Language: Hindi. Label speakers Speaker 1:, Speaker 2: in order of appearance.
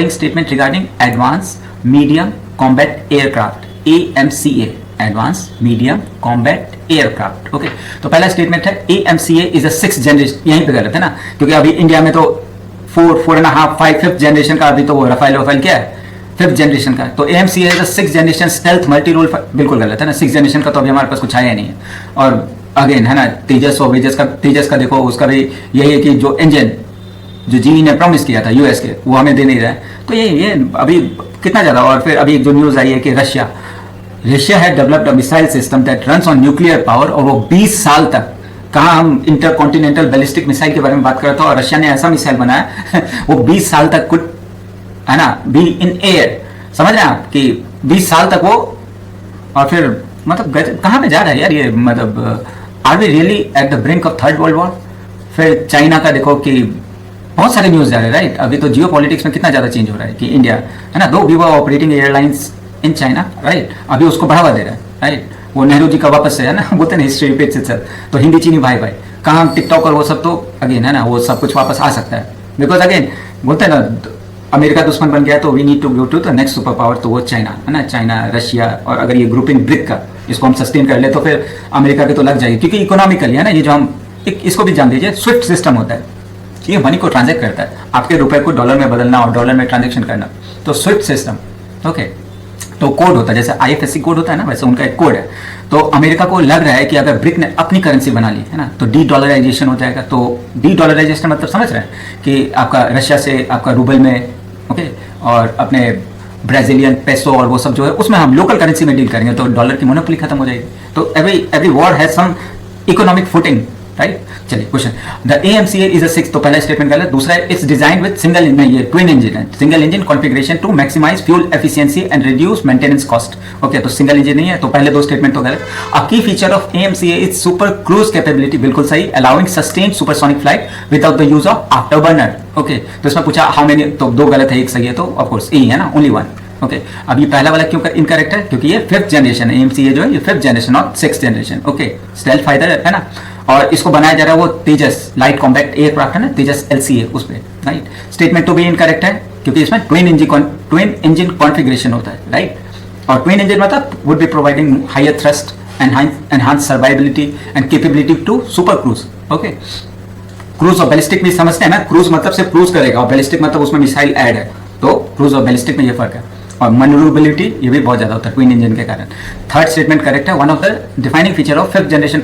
Speaker 1: Following statement regarding advance medium combat aircraft, AMCA, advance medium combat aircraft. Okay, तो पहला स्टेटमेंट है AMCA is a 6th generation, यहीं पे गलत है ना, क्योंकि अभी इंडिया में तो 4.5, 5th जनरेशन का अभी तो वो रफाइल क्या है, 5th जनरेशन का। तो AMCA is a 6th generation stealth multi role, बिल्कुल गलत है ना, 6th जनरेशन का तो अभी हमारे पास कुछ आया नहीं है। और अगेन है ना, तेजस और तेजस का देखो, उसका भी यही है कि जो इंजन जो जीई ने प्रॉमिस किया था यूएस के, वो हमें दे नहीं रहा है। तो ये अभी कितना ज़्यादा। और फिर अभी एक जो न्यूज़ आई है कि रशिया है developed a missile system that runs on nuclear power, और वो 20 साल तक, कहाँ हम इंटरकॉन्टिनेंटल बैलिस्टिक मिसाइल के बारे में बात कर रहे थे, और रशिया ने ऐसा मिसाइल बनाया वो 20 साल तक कुछ है ना बी इन एयर, समझ रहे हैं आप, कि 20 साल तक वो, और फिर मतलब कहाँ पे जा रहा है यार ये, मतलब are we really at the brink of third world war. फिर चाइना का देखो कि बहुत सारे न्यूज़ जा रहे हैं, राइट। अभी तो जियो पॉलिटिक्स में कितना ज़्यादा चेंज हो रहा है कि इंडिया है ना, दो we were operating airlines in China, right, अभी उसको बढ़ावा दे रहा है, राइट। वो नेहरू जी का वापस से है ना, बोलते हैं हिस्ट्री रिपीट्स इटसेल्फ, तो हिंदी चीनी भाई भाई कहाँ हम टिकटॉक और वो सब, तो अगेन है ना, वो सब कुछ वापस आ सकता है, बिकॉज अगेन बोलते हैं ना, अमेरिका दुश्मन बन गया तो we need to go to the next super power, तो वो चाइना है ना, चाइना रशिया। और अगर ये ग्रुपिंग ब्रिक का इसको हम सस्टेन कर ले तो फिर अमेरिका के तो लग जाएगी, क्योंकि इकोनॉमिकली है ना, ये जो हम इसको भी जान दीजिए, स्विफ्ट सिस्टम होता है, ये मनी को ट्रांजैक्ट करता है, आपके रुपए को डॉलर में बदलना और डॉलर में ट्रांजेक्शन करना, तो स्विफ्ट सिस्टम। ओके, तो कोड होता है, जैसे IFSC कोड होता है ना, वैसे उनका एक कोड है। तो अमेरिका को लग रहा है कि अगर ब्रिक ने अपनी करेंसी बना ली है ना, तो डी-डॉलराइजेशन हो जाएगा। तो डी-डॉलराइजेशन मतलब समझ रहे हैं कि आपका रशिया से आपका रूबल में, ओके, और अपने ब्राजीलियन पेसो और वो सब जो है उसमें हम लोकल करेंसी में डील करेंगे, तो डॉलर की मोनोपोली खत्म हो जाएगी। तो every war has some economic footing, right. चलिए question, the AMCA is a 6th, तो पहला स्टेटमेंट गलत। दूसरा है it's design with single engine, ये ट्विन इंजन है, single engine configuration to maximise fuel efficiency and reduce maintenance cost. Okay, तो सिंगल इंजन नहीं है, तो पहले दो स्टेटमेंट तो गलत। अ की feature of AMCA is super cruise capability, बिल्कुल सही, allowing sustained supersonic flight without the use of after burner. Okay, तो इसमें पूछा हाउ मेनी, तो दो गलत है, एक सही है, तो ऑफ कोर्स ए है ना, ओनली वन। ओके, अब ये पहला वाला क्यों इनकरेक्ट है, क्योंकि ये 5th जनरेशन है, AMCA जो है ये 5th जनरेशन और 6th generation. Okay, stealth fighter है ना, और इसको बनाया जा रहा है वो तेजस लाइट कॉम्पैक्ट एयरक्राफ्ट है ना, तेजस LCA उस पर, राइट। स्टेटमेंट तो भी इनकरेक्ट है, क्योंकि इसमें ट्विन इंजन कॉन्फ़िगरेशन होता है, राइट। और ट्विन इंजन मतलब would be providing higher thrust, enhance survivability and capability to super cruise. Okay, cruise और बैलिस्टिक भी समझते हैं ना, क्रूज मतलब सिर्फ क्रूज करेगा, और बैलिस्टिक मतलब उसमें मिसाइल ऐड है, तो क्रूज और बैलिस्टिक में ये फर्क है। और मनूवरेबिलिटी ये भी बहुत ज्यादा होता है ट्विन इंजन के कारण। थर्ड स्टेटमेंट करेक्ट है, one of the defining feature of 5th generation